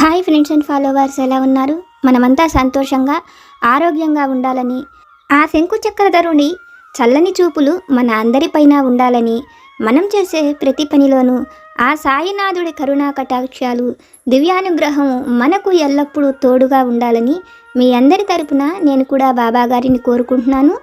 Hi friends and followers, ఎలా ఉన్నారు? మనమంతా సంతోషంగా ఆరోగ్యంగా ఉండాలని, ఆ శంకు చక్రధరుని చల్లని చూపులు మన అందరిపైన ఉండాలని, మనం చేసే ప్రతి పనిలోనూ ఆ సాయినాథుడి కరుణా కటాక్షాలు, దివ్యానుగ్రహం మనకు ఎల్లప్పుడూ తోడుగా ఉండాలని మీ అందరి తరపున నేను కూడా బాబా గారిని కోరుకుంటున్నాను.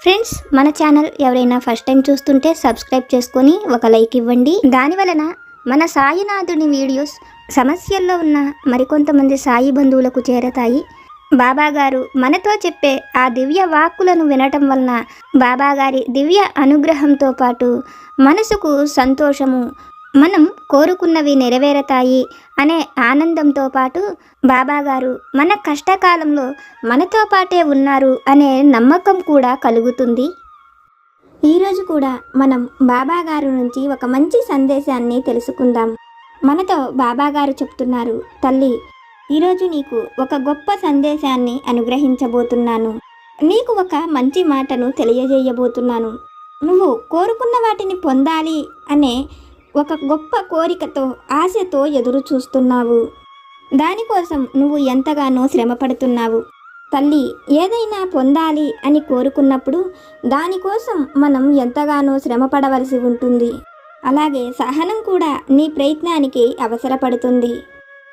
ఫ్రెండ్స్, మన ఛానల్ ఎవరైనా ఫస్ట్ టైం చూస్తుంటే సబ్స్క్రైబ్ చేసుకొని ఒక లైక్ ఇవ్వండి. దానివలన మన సాయినాథుని వీడియోస్ సమస్యల్లో ఉన్న మరికొంతమంది సాయి బంధువులకు చేరతాయి. బాబాగారు మనతో చెప్పే ఆ దివ్య వాక్కులను వినటం వలన బాబాగారి దివ్య అనుగ్రహంతో పాటు మనసుకు సంతోషము, మనం కోరుకున్నవి నెరవేరతాయి అనే ఆనందంతో పాటు బాబాగారు మన కష్టకాలంలో మనతో పాటే ఉన్నారు అనే నమ్మకం కూడా కలుగుతుంది. ఈరోజు కూడా మనం బాబాగారు నుంచి ఒక మంచి సందేశాన్ని తెలుసుకుందాం. మనతో బాబాగారు చెప్తున్నారు, తల్లి, ఈరోజు నీకు ఒక గొప్ప సందేశాన్ని అనుగ్రహించబోతున్నాను. నీకు ఒక మంచి మాటను తెలియజేయబోతున్నాను. నువ్వు కోరుకున్న వాటిని పొందాలి అనే ఒక గొప్ప కోరికతో, ఆశతో ఎదురు చూస్తున్నావు. దానికోసం నువ్వు ఎంతగానో శ్రమ పడుతున్నావు. తల్లి, ఏదైనా పొందాలి అని కోరుకున్నప్పుడు దానికోసం మనం ఎంతగానో శ్రమ పడవలసి ఉంటుంది. అలాగే సహనం కూడా నీ ప్రయత్నానికి అవసరపడుతుంది.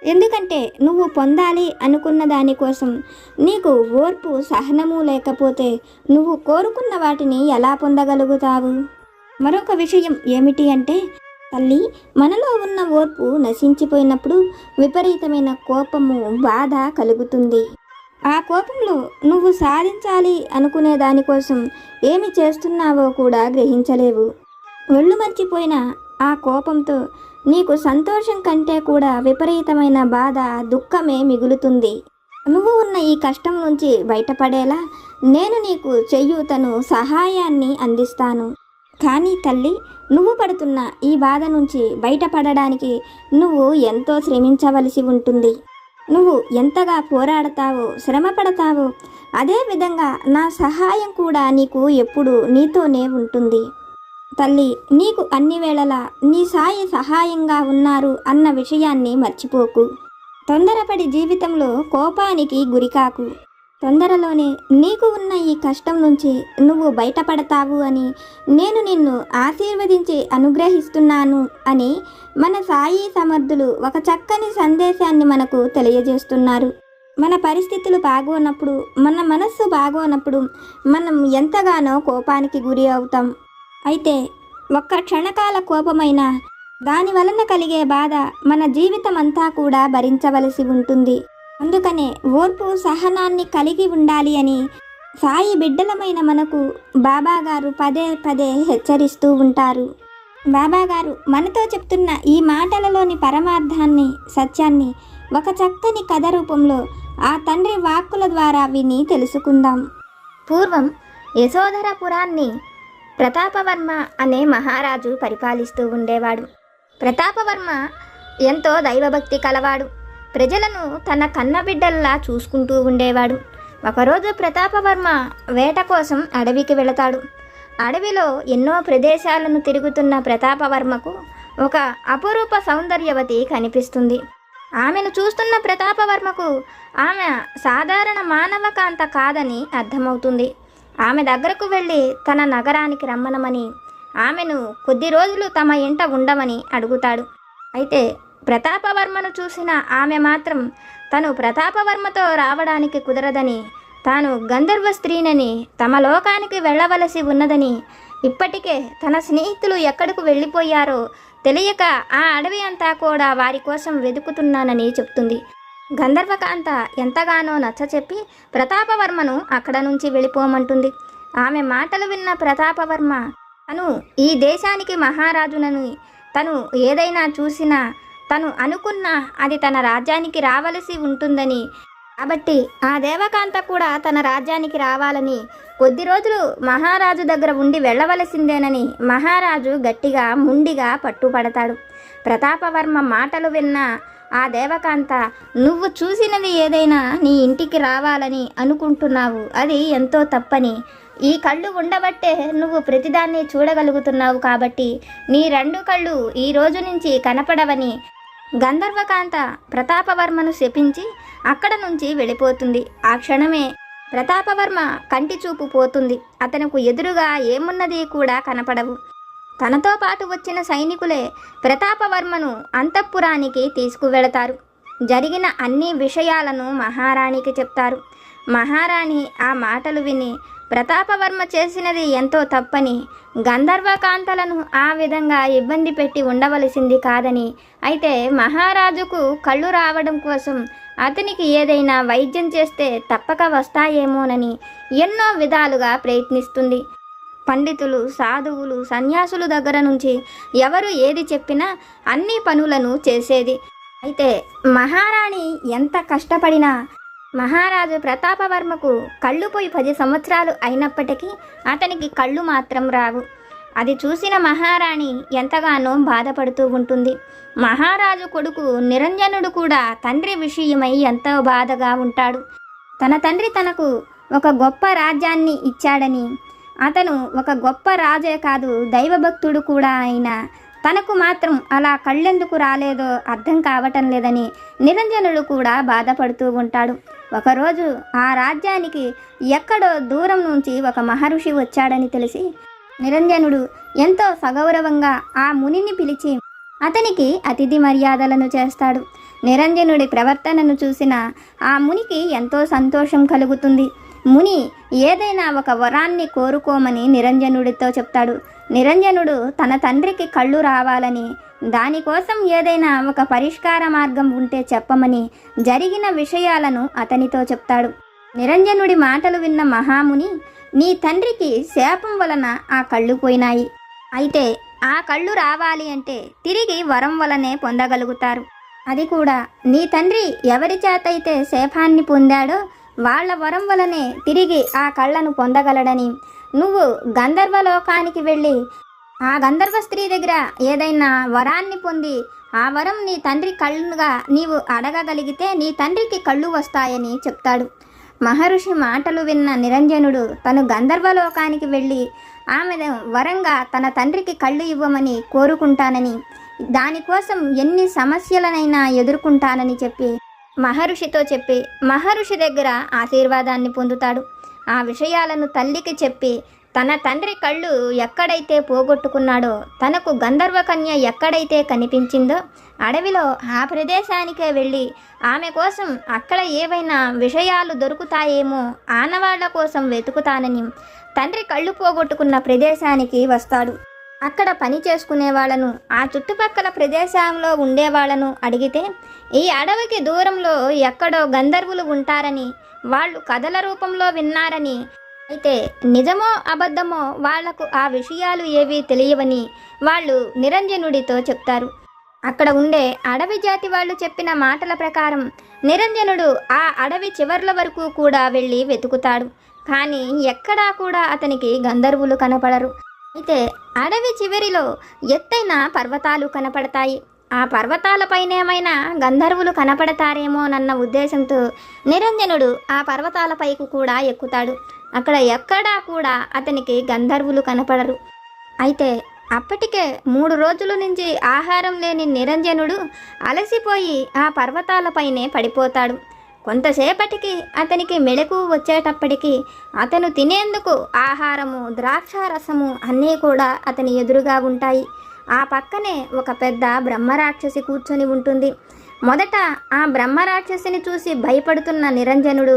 ఎందుకంటే నువ్వు పొందాలి అనుకున్న దానికోసం నీకు ఓర్పు, సహనము లేకపోతే నువ్వు కోరుకున్న వాటిని ఎలా పొందగలుగుతావు? మరొక విషయం ఏమిటి అంటే, తల్లి, మనలో ఉన్న ఓర్పు నశించిపోయినప్పుడు విపరీతమైన కోపము, బాధ కలుగుతుంది. ఆ కోపంలో నువ్వు సాధించాలి అనుకునే దానికోసం ఏమి చేస్తున్నావో కూడా గ్రహించలేవు. ఒళ్ళు మర్చిపోయిన ఆ కోపంతో నీకు సంతోషం కంటే కూడా విపరీతమైన బాధ, దుఃఖమే మిగులుతుంది. నువ్వు ఉన్న ఈ కష్టం నుంచి బయటపడేలా నేను నీకు చేయూతను, సహాయాన్ని అందిస్తాను. కానీ తల్లి, నువ్వు పడుతున్న ఈ బాధ నుంచి బయటపడడానికి నువ్వు ఎంతో శ్రమించవలసి ఉంటుంది. నువ్వు ఎంతగా పోరాడతావో, శ్రమ పడతావో, అదేవిధంగా నా సహాయం కూడా నీకు ఎప్పుడు నీతోనే ఉంటుంది. తల్లి, నీకు అన్ని వేళలా నీ సాయి సహాయంగా ఉన్నారు అన్న విషయాన్ని మర్చిపోకు. తొందరపడి జీవితంలో కోపానికి గురికాకు. తొందరలోనే నీకు ఉన్న ఈ కష్టం నుంచి నువ్వు బయటపడతావు అని నేను నిన్ను ఆశీర్వదించి అనుగ్రహిస్తున్నాను అని మన సాయి సమర్థులు ఒక చక్కని సందేశాన్ని మనకు తెలియజేస్తున్నారు. మన పరిస్థితులు బాగోనప్పుడు, మన మనస్సు బాగోనప్పుడు మనం ఎంతగానో కోపానికి గురి అవుతాం. అయితే ఒక్క క్షణకాల కోపమైన దాని వలన కలిగే బాధ మన జీవితం అంతా కూడా భరించవలసి ఉంటుంది. అందుకనే ఓర్పు, సహనాన్ని కలిగి ఉండాలి అని సాయి బిడ్డలమైన మనకు బాబాగారు పదే పదే హెచ్చరిస్తూ ఉంటారు. బాబాగారు మనతో చెప్తున్న ఈ మాటలలోని పరమార్థాన్ని, సత్యాన్ని ఒక చక్కని కథ రూపంలో ఆ తండ్రి వాక్కుల ద్వారా విని తెలుసుకుందాం. పూర్వం యశోధరపురాన్ని ప్రతాపవర్మ అనే మహారాజు పరిపాలిస్తూ ఉండేవాడు. ప్రతాపవర్మ ఎంతో దైవభక్తి కలవాడు. ప్రజలను తన కన్నబిడ్డల్లా చూసుకుంటూ ఉండేవాడు. ఒకరోజు ప్రతాపవర్మ వేట కోసం అడవికి వెళతాడు. అడవిలో ఎన్నో ప్రదేశాలను తిరుగుతున్న ప్రతాపవర్మకు ఒక అపురూప సౌందర్యవతి కనిపిస్తుంది. ఆమెను చూస్తున్న ప్రతాపవర్మకు ఆమె సాధారణ మానవకాంత కాదని అర్థమవుతుంది. ఆమె దగ్గరకు వెళ్ళి తన నగరానికి రమ్మనమని, ఆమెను కొద్ది రోజులు తమ ఇంట ఉండమని అడుగుతాడు. అయితే ప్రతాపవర్మను చూసిన ఆమె మాత్రం తను ప్రతాపవర్మతో రావడానికి కుదరదని, తాను గంధర్వ స్త్రీనని, తమ లోకానికి వెళ్ళవలసి ఉన్నదని, ఇప్పటికే తన స్నేహితులు ఎక్కడికి వెళ్ళిపోయారో తెలియక ఆ అడవి అంతా కూడా వారి కోసం వెతుకుతున్నానని చెప్తుంది. గంధర్వకాంత ఎంతగానో నచ్చచెప్పి ప్రతాపవర్మను అక్కడ నుంచి వెళ్ళిపోమంటుంది. ఆమె మాటలు విన్న ప్రతాపవర్మ తను ఈ దేశానికి మహారాజునని, తను ఏదైనా చూసినా తను అనుకున్నా అది తన రాజ్యానికి రావలసి ఉంటుందని, కాబట్టి ఆ దేవకాంత కూడా తన రాజ్యానికి రావాలని, కొద్ది రోజులు మహారాజు దగ్గర ఉండి వెళ్ళవలసిందేనని మహారాజు గట్టిగా ముండిగా పట్టుపడతాడు. ప్రతాపవర్మ మాటలు విన్న ఆ దేవకాంత, నువ్వు చూసినది ఏదైనా నీ ఇంటికి రావాలని అనుకుంటున్నావు, అది ఎంతో తప్పని, ఈ కళ్ళు ఉండబట్టే నువ్వు ప్రతిదాన్ని చూడగలుగుతున్నావు, కాబట్టి నీ రెండు కళ్ళు ఈ రోజు నుంచి కనపడవని, గంధర్వకాంత ప్రతాపవర్మను శపించి అక్కడ నుంచి వెళ్ళిపోతుంది. ఆ క్షణమే ప్రతాపవర్మ కంటి చూపు పోతుంది. అతనికి ఎదురుగా ఏమున్నది కూడా కనపడవు. తనతో పాటు వచ్చిన సైనికులే ప్రతాపవర్మను అంతఃపురానికి తీసుకువెళతారు. జరిగిన అన్ని విషయాలను మహారాణికి చెప్తారు. మహారాణి ఆ మాటలు విని ప్రతాపవర్మ చేసినది ఎంతో తప్పని, గంధర్వకాంతలను ఆ విధంగా ఇబ్బంది పెట్టి ఉండవలసింది కాదని, అయితే మహారాజుకు కళ్ళు రావడం కోసం అతనికి ఏదైనా వైద్యం చేస్తే తప్పక వస్తాయేమోనని ఎన్నో విధాలుగా ప్రయత్నిస్తుంది. పండితులు, సాధువులు, సన్యాసుల దగ్గర నుంచి ఎవరు ఏది చెప్పినా అన్ని పనులను చేసేది. అయితే మహారాణి ఎంత కష్టపడినా మహారాజు ప్రతాపవర్మకు కళ్ళు పోయి 10 సంవత్సరాలు అయినప్పటికీ అతనికి కళ్ళు మాత్రం రావు. అది చూసిన మహారాణి ఎంతగానో బాధపడుతూ ఉంటుంది. మహారాజు కొడుకు నిరంజనుడు కూడా తండ్రి విషయమై ఎంతో బాధగా ఉంటాడు. తన తండ్రి తనకు ఒక గొప్ప రాజ్యాన్ని ఇచ్చాడని, అతను ఒక గొప్ప రాజే కాదు దైవభక్తుడు కూడా అయినా తనకు మాత్రం అలా కళ్ళెందుకు రాలేదో అర్థం కావటం లేదని నిరంజనుడు కూడా బాధపడుతూ ఉంటాడు. ఒకరోజు ఆ రాజ్యానికి ఎక్కడో దూరం నుంచి ఒక మహర్షి వచ్చాడని తెలిసి నిరంజనుడు ఎంతో సగౌరవంగా ఆ మునిని పిలిచి అతనికి అతిథి మర్యాదలను చేస్తాడు. నిరంజనుడి ప్రవర్తనను చూసిన ఆ మునికి ఎంతో సంతోషం కలుగుతుంది. ముని ఏదైనా ఒక వరాన్ని కోరుకోమని నిరంజనుడితో చెప్తాడు. నిరంజనుడు తన తండ్రికి కళ్ళు రావాలని, దానికోసం ఏదైనా ఒక పరిష్కార మార్గం ఉంటే చెప్పమని జరిగిన విషయాలను అతనితో చెప్తాడు. నిరంజనుడి మాటలు విన్న మహాముని, నీ తండ్రికి శాపం వలన ఆ కళ్ళు పోయినాయి. అయితే ఆ కళ్ళు రావాలి అంటే తిరిగి వరం వలనే పొందగలుగుతారు. అది కూడా నీ తండ్రి ఎవరి చేతైతే శాపాన్ని పొందాడో వాళ్ళ వరం వలనే తిరిగి ఆ కళ్ళను పొందగలడని, నువ్వు గంధర్వలోకానికి వెళ్ళి ఆ గంధర్వ స్త్రీ దగ్గర ఏదైనా వరాన్ని పొంది ఆ వరం నీ తండ్రి కళ్ళుగా నీవు అడగగలిగితే నీ తండ్రికి కళ్ళు వస్తాయని చెప్తాడు. మహర్షి మాటలు విన్న నిరంజనుడు తను గంధర్వలోకానికి వెళ్ళి ఆమె వరంగా తన తండ్రికి కళ్ళు ఇవ్వమని కోరుకుంటానని, దానికోసం ఎన్ని సమస్యలనైనా ఎదుర్కొంటానని చెప్పి మహర్షితో చెప్పి మహర్షి దగ్గర ఆశీర్వాదాన్ని పొందుతాడు. ఆ విషయాలను తల్లికి చెప్పి తన తండ్రి కళ్ళు ఎక్కడైతే పోగొట్టుకున్నాడో, తనకు గంధర్వకన్య ఎక్కడైతే కనిపించిందో అడవిలో ఆ ప్రదేశానికే వెళ్ళి ఆమె కోసం అక్కడ ఏవైనా విషయాలు దొరుకుతాయేమో ఆనవాళ్ల కోసం వెతుకుతానని తండ్రి కళ్ళు పోగొట్టుకున్న ప్రదేశానికి వస్తాడు. అక్కడ పని చేసుకునే వాళ్ళను, ఆ చుట్టుపక్కల ప్రదేశంలో ఉండేవాళ్లను అడిగితే ఈ అడవికి దూరంలో ఎక్కడో గంధర్వులు ఉంటారని, వాళ్ళు కథల రూపంలో విన్నారని, అయితే నిజమో అబద్ధమో వాళ్లకు ఆ విషయాలు ఏవీ తెలియవని వాళ్ళు నిరంజనుడితో చెప్తారు. అక్కడ ఉండే అడవి జాతి వాళ్ళు చెప్పిన మాటల ప్రకారం నిరంజనుడు ఆ అడవి చివర్ల వరకు కూడా వెళ్ళి వెతుకుతాడు. కానీ ఎక్కడా కూడా అతనికి గంధర్వులు కనపడరు. అయితే అడవి చివరిలో ఎత్తైన పర్వతాలు కనపడతాయి. ఆ పర్వతాలపైనేమైనా గంధర్వులు కనపడతారేమోనన్న ఉద్దేశంతో నిరంజనుడు ఆ పర్వతాలపైకి కూడా ఎక్కుతాడు. అక్కడ ఎక్కడా కూడా అతనికి గంధర్వులు కనపడరు. అయితే అప్పటికే 3 రోజుల నుంచి ఆహారం లేని నిరంజనుడు అలసిపోయి ఆ పర్వతాలపైనే పడిపోతాడు. కొంతసేపటికి అతనికి మెళకువ వచ్చేటప్పటికి అతను తినేందుకు ఆహారము, ద్రాక్షారసము అన్నీ కూడా అతని ఎదురుగా ఉంటాయి. ఆ పక్కనే ఒక పెద్ద బ్రహ్మరాక్షసి కూర్చొని ఉంటుంది. మొదట ఆ బ్రహ్మరాక్షసిని చూసి భయపడుతున్న నిరంజనుడు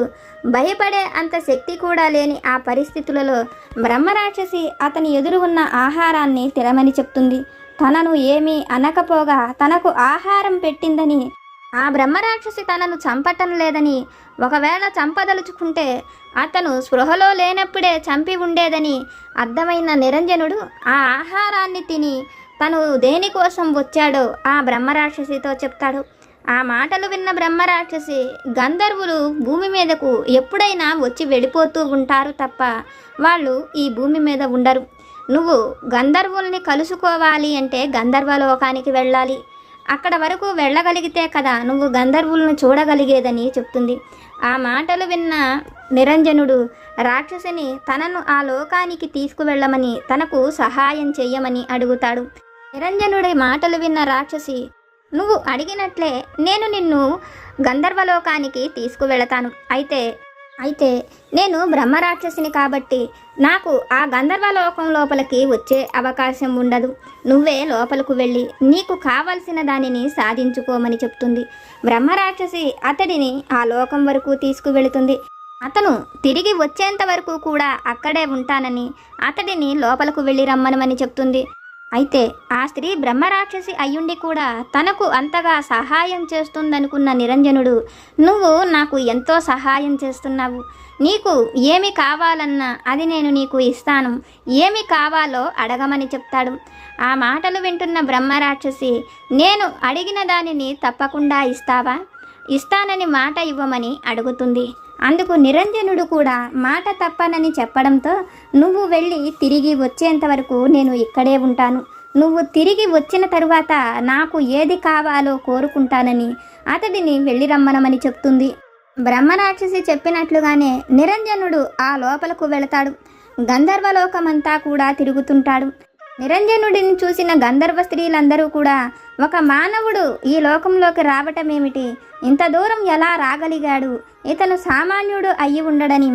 భయపడే అంత శక్తి కూడా లేని ఆ పరిస్థితులలో బ్రహ్మరాక్షసి అతని ఎదురు ఉన్న ఆహారాన్ని తినమని చెప్తుంది. తనను ఏమీ అనకపోగా తనకు ఆహారం పెట్టిందని, ఆ బ్రహ్మరాక్షసి తనను చంపటం లేదని, ఒకవేళ చంపదలుచుకుంటే అతను స్పృహలో లేనప్పుడే చంపి ఉండేదని అర్థమైన నిరంజనుడు ఆ ఆహారాన్ని తిని తను దేనికోసం వచ్చాడో ఆ బ్రహ్మరాక్షసితో చెప్తాడు. ఆ మాటలు విన్న బ్రహ్మరాక్షసి, గంధర్వులు భూమి మీదకు ఎప్పుడైనా వచ్చి వెళ్ళిపోతూ ఉంటారు తప్ప వాళ్ళు ఈ భూమి మీద ఉండరు. నువ్వు గంధర్వుల్ని కలుసుకోవాలి అంటే గంధర్వలోకానికి వెళ్ళాలి. అక్కడ వరకు వెళ్ళగలిగితే కదా నువ్వు గంధర్వులను చూడగలిగేదని చెప్తుంది. ఆ మాటలు విన్న నిరంజనుడు రాక్షసిని తనను ఆ లోకానికి తీసుకువెళ్ళమని, తనకు సహాయం చెయ్యమని అడుగుతాడు. నిరంజనుడి మాటలు విన్న రాక్షసి, నువ్వు అడిగినట్లే నేను నిన్ను గంధర్వలోకానికి తీసుకువెళతాను. అయితే నేను బ్రహ్మరాక్షసిని కాబట్టి నాకు ఆ గంధర్వలోకం లోపలికి వచ్చే అవకాశం ఉండదు. నువ్వే లోపలకు వెళ్ళి నీకు కావలసిన దానిని సాధించుకోమని చెప్తుంది. బ్రహ్మరాక్షసి అతడిని ఆ లోకం వరకు తీసుకువెళుతుంది. అతను తిరిగి వచ్చేంత వరకు కూడా అక్కడే ఉంటానని అతడిని లోపలకు వెళ్ళి రమ్మనమని చెప్తుంది. అయితే ఆ స్త్రీ బ్రహ్మరాక్షసి అయ్యుండి కూడా తనకు అంతగా సహాయం చేస్తుందనుకున్న నిరంజనుడు, నువ్వు నాకు ఎంతో సహాయం చేస్తున్నావు, నీకు ఏమి కావాలన్నా అది నేను నీకు ఇస్తాను, ఏమి కావాలో అడగమని చెప్తాడు. ఆ మాటలు వింటున్న బ్రహ్మరాక్షసి, నేను అడిగిన దానిని తప్పకుండా ఇస్తావా, ఇస్తానని మాట ఇవ్వమని అడుగుతుంది. అందుకు నిరంజనుడు కూడా మాట తప్పనని చెప్పడంతో, నువ్వు వెళ్ళి తిరిగి వచ్చేంత వరకు నేను ఇక్కడే ఉంటాను, నువ్వు తిరిగి వచ్చిన తరువాత నాకు ఏది కావాలో కోరుకుంటానని అతడిని వెళ్ళి రమ్మనమని చెప్తుంది. బ్రహ్మరాక్షసి చెప్పినట్లుగానే నిరంజనుడు ఆ లోపలకు వెళతాడు. గంధర్వలోకమంతా కూడా తిరుగుతుంటాడు. నిరంజనుడిని చూసిన గంధర్వ స్త్రీలందరూ కూడా, ఒక మానవుడు ఈ లోకంలోకి రావటమేమిటి, ఇంత దూరం ఎలా రాగలిగాడు, ఇతను సామాన్యుడు అయి ఉండడని,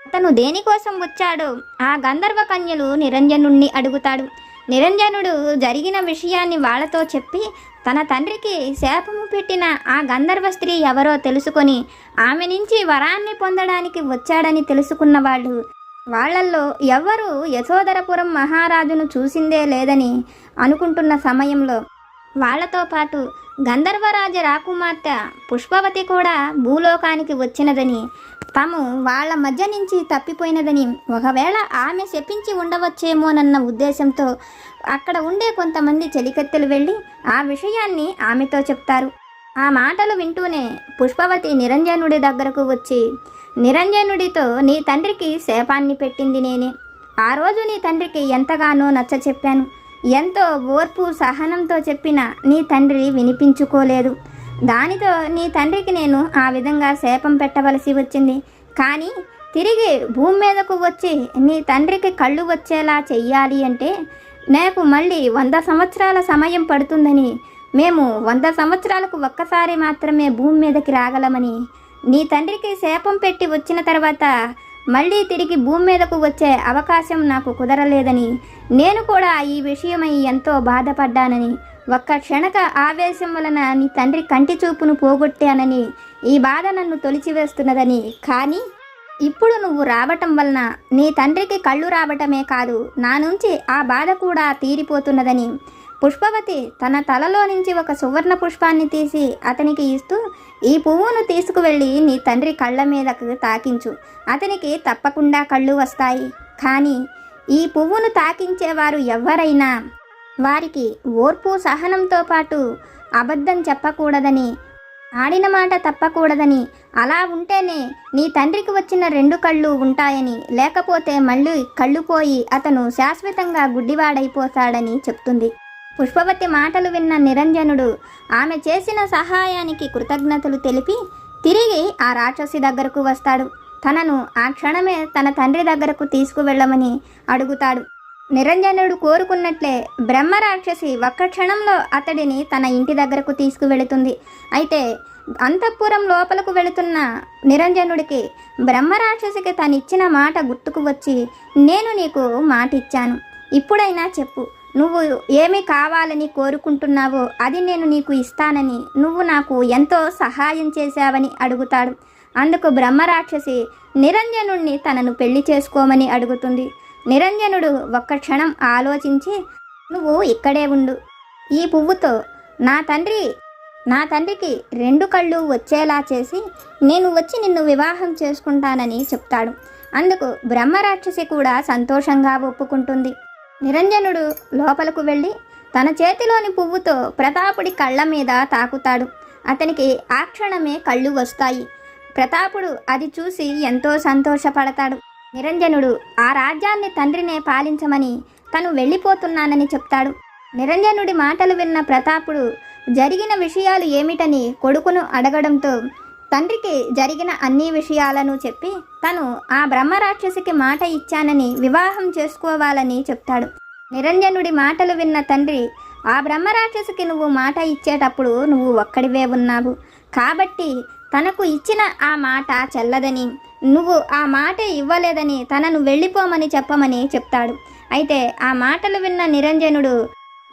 అతను దేనికోసం వచ్చాడో ఆ గంధర్వ కన్యలు నిరంజనుణ్ణి అడుగుతాడు. నిరంజనుడు జరిగిన విషయాన్ని వాళ్లతో చెప్పి తన తండ్రికి శాపము పెట్టిన ఆ గంధర్వ స్త్రీ ఎవరో తెలుసుకొని ఆమె నుంచి వరాన్ని పొందడానికి వచ్చాడని తెలుసుకున్న వాళ్ళు, వాళ్లల్లో ఎవ్వరూ యశోధరపురం మహారాజును చూసిందే లేదని అనుకుంటున్న సమయంలో వాళ్లతో పాటు గంధర్వరాజ రాకుమార్తె పుష్పవతి కూడా భూలోకానికి వచ్చినదని, తాము వాళ్ల మధ్య నుంచి తప్పిపోయినదని, ఒకవేళ ఆమె శపించి ఉండవచ్చేమోనన్న ఉద్దేశంతో అక్కడ ఉండే కొంతమంది చెలికత్తెలు వెళ్ళి ఆ విషయాన్ని ఆమెతో చెప్తారు. ఆ మాటలు వింటూనే పుష్పవతి నిరంజనుడి దగ్గరకు వచ్చి, నిరంజనుడితో నీ తండ్రికి శాపాన్ని పెట్టింది నేనే, ఆ రోజు నీ తండ్రికి ఎంతగానో నచ్చ చెప్పాను, ఎంతో ఓర్పు సహనంతో చెప్పినా నీ తండ్రి వినిపించుకోలేదు, దానితో నీ తండ్రికి నేను ఆ విధంగా శాపం పెట్టవలసి వచ్చింది. కానీ తిరిగి భూమి మీదకు వచ్చి నీ తండ్రికి కళ్ళు వచ్చేలా చెయ్యాలి అంటే నాకు మళ్ళీ 100 సంవత్సరాల సమయం పడుతుందని, మేము 100 సంవత్సరాలకు ఒక్కసారి మాత్రమే భూమి మీదకి రాగలమని, నీ తండ్రికి శాపం పెట్టి వచ్చిన తర్వాత మళ్ళీ తిరిగి భూమి మీదకు వచ్చే అవకాశం నాకు కుదరలేదని, నేను కూడా ఈ విషయమై ఎంతో బాధపడ్డానని, ఒక్క క్షణక ఆవేశం వలన నీ తండ్రి కంటి చూపును పోగొట్టానని ఈ బాధ నన్ను తొలిచివేస్తున్నదని, కానీ ఇప్పుడు నువ్వు రావటం వలన నీ తండ్రికి కళ్ళు రావటమే కాదు, నా నుంచి ఆ బాధ కూడా తీరిపోతున్నదని పుష్పవతి తన తలలో నుంచి ఒక సువర్ణ పుష్పాన్ని తీసి అతనికి ఇస్తూ, ఈ పువ్వును తీసుకువెళ్ళి నీ తండ్రి కళ్ళ మీదకు తాకించు, అతనికి తప్పకుండా కళ్ళు వస్తాయి, కానీ ఈ పువ్వును తాకించేవారు ఎవరైనా వారికి ఓర్పు సహనంతో పాటు అబద్ధం చెప్పకూడదని, ఆడిన మాట తప్పకూడదని, అలా ఉంటేనే నీ తండ్రికి వచ్చిన 2 కళ్ళు ఉంటాయని, లేకపోతే మళ్ళీ కళ్ళు పోయి అతను శాశ్వతంగా గుడ్డివాడైపోతాడని చెప్తుంది. పుష్పవతి మాటలు విన్న నిరంజనుడు ఆమె చేసిన సహాయానికి కృతజ్ఞతలు తెలిపి తిరిగి ఆ రాక్షసి దగ్గరకు వస్తాడు. తనను ఆ క్షణమే తన తండ్రి దగ్గరకు తీసుకువెళ్ళమని అడుగుతాడు. నిరంజనుడు కోరుకున్నట్లే బ్రహ్మరాక్షసి ఒక్క క్షణంలో అతడిని తన ఇంటి దగ్గరకు తీసుకువెళుతుంది. అయితే అంతఃపురం లోపలకు వెళుతున్న నిరంజనుడికి బ్రహ్మరాక్షసికి తనిచ్చిన మాట గుర్తుకు వచ్చి, నేను నీకు మాట ఇచ్చాను, ఇప్పుడైనా చెప్పు, నువ్వు ఏమి కావాలని కోరుకుంటున్నావో అది నేను నీకు ఇస్తానని, నువ్వు నాకు ఎంతో సహాయం చేశావని అడుగుతాడు. అందుకు బ్రహ్మరాక్షసి నిరంజనుడిని తనను పెళ్లి చేసుకోమని అడుగుతుంది. నిరంజనుడు ఒక్క క్షణం ఆలోచించి, నువ్వు ఇక్కడే ఉండు, ఈ పువ్వుతో నా తండ్రికి 2 కళ్ళు వచ్చేలా చేసి నేను వచ్చి నిన్ను వివాహం చేసుకుంటానని చెప్తాడు. అందుకు బ్రహ్మరాక్షసి కూడా సంతోషంగా ఒప్పుకుంటుంది. నిరంజనుడు లోపలకు వెళ్ళి తన చేతిలోని పువ్వుతో ప్రతాపుడి కళ్ళ మీద తాకుతాడు. అతనికి ఆ క్షణమే కళ్ళు వస్తాయి. ప్రతాపుడు అది చూసి ఎంతో సంతోషపడతాడు. నిరంజనుడు ఆ రాజ్యాన్ని తండ్రినే పాలించమని, తను వెళ్ళిపోతున్నానని చెప్తాడు. నిరంజనుడి మాటలు విన్న ప్రతాపుడు జరిగిన విషయాలు ఏమిటని కొడుకును అడగడంతో తండ్రికి జరిగిన అన్ని విషయాలను చెప్పి తను ఆ బ్రహ్మరాక్షసికి మాట ఇచ్చానని వివాహం చేసుకోవాలని చెప్తాడు. నిరంజనుడి మాటలు విన్న తండ్రి ఆ బ్రహ్మరాక్షసికి నువ్వు మాట ఇచ్చేటప్పుడు నువ్వు ఒక్కడివే ఉన్నావు. కాబట్టి తనకు ఇచ్చిన ఆ మాట చెల్లదని, నువ్వు ఆ మాట ఇవ్వలేదని తనను వెళ్ళిపోమని చెప్పమని చెప్తాడు. అయితే ఆ మాటలు విన్న నిరంజనుడు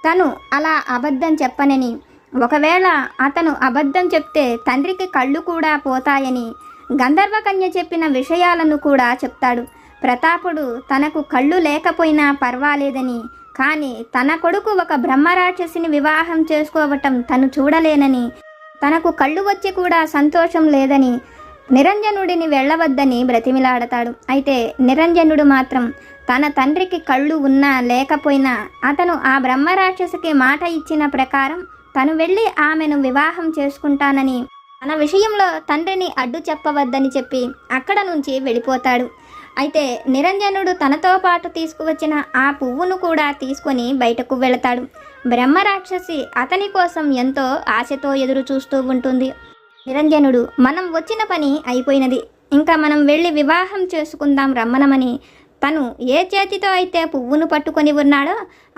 తను అలా అబద్ధం చెప్పనని, ఒకవేళ అతను అబద్ధం చెప్తే తండ్రికి కళ్ళు కూడా పోతాయని గంధర్వకన్య చెప్పిన విషయాలను కూడా చెప్తాడు. ప్రతాపుడు తనకు కళ్ళు లేకపోయినా పర్వాలేదని, కానీ తన కొడుకు ఒక బ్రహ్మరాక్షసిని వివాహం చేసుకోవటం తను చూడలేనని, తనకు కళ్ళు వచ్చి కూడా సంతోషం లేదని నిరంజనుడిని వెళ్ళవద్దని బ్రతిమిలాడతాడు. అయితే నిరంజనుడు మాత్రం తన తండ్రికి కళ్ళు ఉన్నా లేకపోయినా అతను ఆ బ్రహ్మరాక్షసికి మాట ఇచ్చిన ప్రకారం తను వెళ్ళి ఆమెను వివాహం చేసుకుంటానని, తన విషయంలో తండ్రిని అడ్డు చెప్పవద్దని చెప్పి అక్కడ నుంచి వెళ్ళిపోతాడు. అయితే నిరంజనుడు తనతో పాటు తీసుకువచ్చిన ఆ పువ్వును కూడా తీసుకొని బయటకు వెళతాడు. బ్రహ్మరాక్షసి అతని కోసం ఎంతో ఆశతో ఎదురు చూస్తూ ఉంటుంది. నిరంజనుడు, మనం వచ్చిన పని అయిపోయినది, ఇంకా మనం వెళ్ళి వివాహం చేసుకుందాం రమ్మనమని తను ఏ చేతితో అయితే పువ్వును పట్టుకొని ఉన్నాడో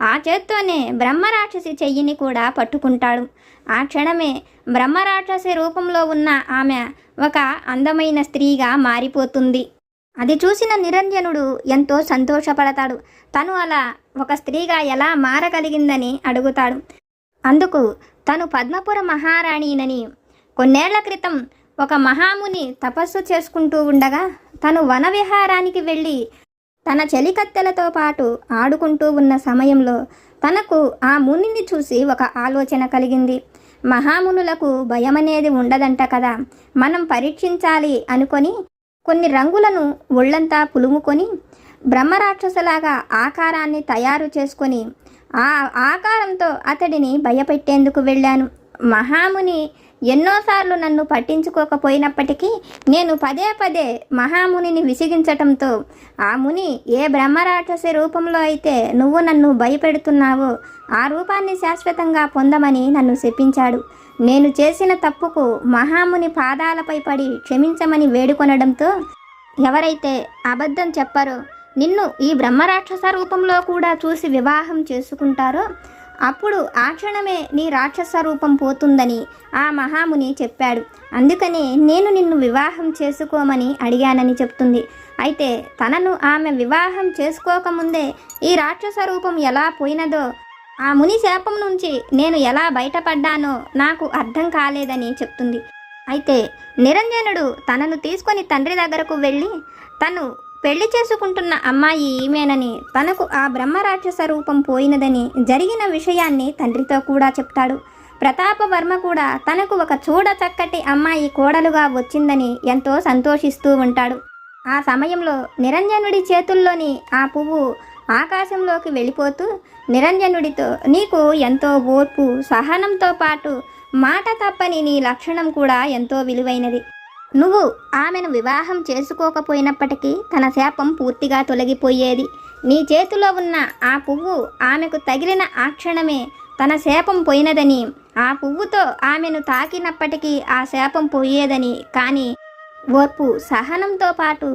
ఆ చేత్తోనే బ్రహ్మరాక్షసి చెయ్యిని కూడా పట్టుకుంటాడు. ఆ క్షణమే బ్రహ్మరాక్షసి రూపంలో ఉన్న ఆమె ఒక అందమైన స్త్రీగా మారిపోతుంది. అది చూసిన నిరంజనుడు ఎంతో సంతోషపడతాడు. తను అలా ఒక స్త్రీగా ఎలా మారగలిగిందని అడుగుతాడు. అందుకు తను పద్మపుర మహారాణినని, కొన్నేళ్ల క్రితం ఒక మహాముని తపస్సు చేసుకుంటూ ఉండగా తను వనవిహారానికి వెళ్ళి తన చెలికత్తెలతో పాటు ఆడుకుంటూ ఉన్న సమయంలో తనకు ఆ మునిని చూసి ఒక ఆలోచన కలిగింది. మహామునులకు భయమనేది ఉండదంట కదా, మనం పరీక్షించాలి అనుకొని కొన్ని రంగులను ఒళ్ళంతా పులుముకొని బ్రహ్మరాక్షసలాగా ఆకారాన్ని తయారు చేసుకొని ఆ ఆకారంతో అతడిని భయపెట్టేందుకు వెళ్ళాను. మహాముని ఎన్నోసార్లు నన్ను పట్టించుకోకపోయినప్పటికీ నేను పదే పదే మహామునిని విసిగించటంతో ఆ ముని ఏ బ్రహ్మరాక్షసి రూపంలో అయితే నువ్వు నన్ను భయపెడుతున్నావో ఆ రూపాన్ని శాశ్వతంగా పొందమని నన్ను శపించాడు. నేను చేసిన తప్పుకు మహాముని పాదాలపై పడి క్షమించమని వేడుకొనడంతో ఎవరైతే అబద్ధం చెప్పారో నిన్ను ఈ బ్రహ్మరాక్షస రూపంలో కూడా చూసి వివాహం చేసుకుంటారో అప్పుడు ఆ క్షణమే నీ రాక్షస రూపం పోతుందని ఆ మహాముని చెప్పాడు. అందుకని నేను నిన్ను వివాహం చేసుకోమని అడిగానని చెప్తుంది. అయితే తనను ఆమె వివాహం చేసుకోకముందే ఈ రాక్షస రూపం ఎలా పోయినదో, ఆ ముని శాపం నుంచి నేను ఎలా బయటపడ్డానో నాకు అర్థం కాలేదని చెప్తుంది. అయితే నిరంజనుడు తనను తీసుకొని తండ్రి దగ్గరకు వెళ్ళి తను పెళ్లి చేసుకుంటున్న అమ్మాయి ఈమెనని, తనకు ఆ బ్రహ్మరాక్షస రూపం పోయినదని జరిగిన విషయాన్ని తండ్రితో కూడా చెప్తాడు. ప్రతాపవర్మ కూడా తనకు ఒక చూడ చక్కటి అమ్మాయి కోడలుగా వచ్చిందని ఎంతో సంతోషిస్తూ ఉంటాడు. ఆ సమయంలో నిరంజనుడి చేతుల్లోని ఆ పువ్వు ఆకాశంలోకి వెళ్ళిపోతూ నిరంజనుడితో, నీకు ఎంతో ఓర్పు సహనంతో పాటు మాట తప్పని నీ లక్షణం కూడా ఎంతో విలువైనది. నువ్వు ఆమెను వివాహం చేసుకోకపోయినప్పటికీ తన శాపం పూర్తిగా తొలగిపోయేది. నీ చేతిలో ఉన్న ఆ పువ్వు ఆమెకు తగిలిన ఆ క్షణమే తన శాపం పోయినదని, ఆ పువ్వుతో ఆమెను తాకినప్పటికీ ఆ శాపం పోయేదని, కానీ ఓర్పు సహనంతో పాటు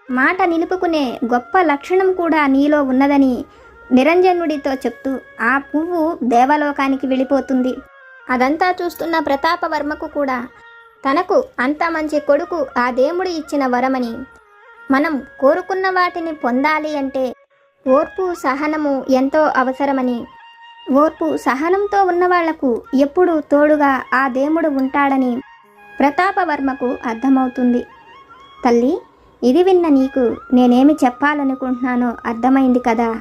మాట నిలుపుకునే గొప్ప లక్షణం కూడా నీలో ఉన్నదని నిరంజనుడితో చెప్తూ ఆ పువ్వు దేవలోకానికి వెళ్ళిపోతుంది. అదంతా చూస్తున్న ప్రతాపవర్మకు కూడా తనకు అంత మంచి కొడుకు ఆ దేవుడు ఇచ్చిన వరమని, మనం కోరుకున్న వాటిని పొందాలి అంటే ఓర్పు సహనము ఎంతో అవసరమని, ఓర్పు సహనంతో ఉన్నవాళ్లకు ఎప్పుడూ తోడుగా ఆ దేవుడు ఉంటాడని ప్రతాపవర్మకు అర్థమవుతుంది. తల్లి, ఇది విన్న నీకు నేనేమి చెప్పాలనుకుంటున్నానో అర్థమైంది కదా.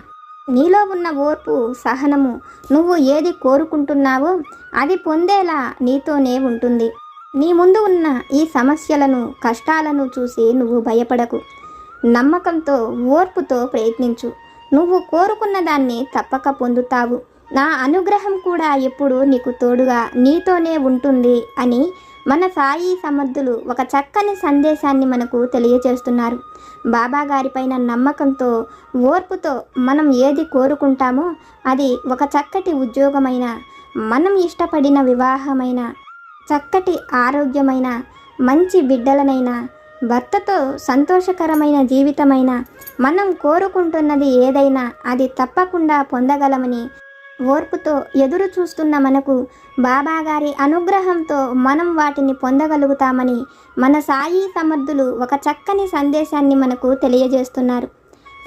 నీలో ఉన్న ఓర్పు సహనము నువ్వు ఏది కోరుకుంటున్నావో అది పొందేలా నీతోనే ఉంటుంది. నీ ముందు ఉన్న ఈ సమస్యలను కష్టాలను చూసి నువ్వు భయపడకు. నమ్మకంతో ఓర్పుతో ప్రయత్నించు. నువ్వు కోరుకున్న దాన్ని తప్పక పొందుతావు. నా అనుగ్రహం కూడా ఎప్పుడు నీకు తోడుగా నీతోనే ఉంటుంది అని మన సాయి సమర్థులు ఒక చక్కని సందేశాన్ని మనకు తెలియజేస్తున్నారు. బాబాగారిపైన నమ్మకంతో ఓర్పుతో మనం ఏది కోరుకుంటామో అది ఒక చక్కటి ఉద్యోగమైన, మనం ఇష్టపడిన వివాహమైన, చక్కటి ఆరోగ్యమైన, మంచి బిడ్డలనైనా, భర్తతో సంతోషకరమైన జీవితమైన, మనం కోరుకుంటున్నది ఏదైనా అది తప్పకుండా పొందగలమని ఓర్పుతో ఎదురు చూస్తున్న మనకు బాబాగారి అనుగ్రహంతో మనం వాటిని పొందగలుగుతామని మన సాయి సమర్థులు ఒక చక్కని సందేశాన్ని మనకు తెలియజేస్తున్నారు.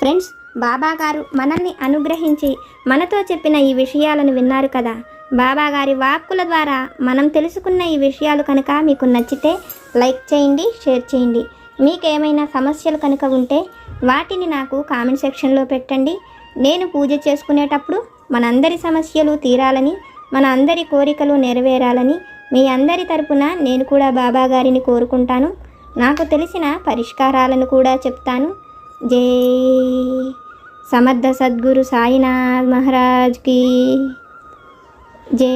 ఫ్రెండ్స్, బాబాగారు మనల్ని అనుగ్రహించి మనతో చెప్పిన ఈ విషయాలను విన్నారు కదా. బాబాగారి వాక్కుల ద్వారా మనం తెలుసుకున్న ఈ విషయాలు కనుక మీకు నచ్చితే లైక్ చేయండి, షేర్ చేయండి. మీకేమైనా సమస్యలు కనుక ఉంటే వాటిని నాకు కామెంట్ సెక్షన్లో పెట్టండి. నేను పూజ చేసుకునేటప్పుడు మనందరి సమస్యలు తీరాలని, మన అందరి కోరికలు నెరవేరాలని మీ అందరి తరపున నేను కూడా బాబాగారిని కోరుకుంటాను. నాకు తెలిసిన పరిష్కారాలను కూడా చెప్తాను. జై సమర్థ సద్గురు సాయినాథ్ మహారాజ్ కీ జై.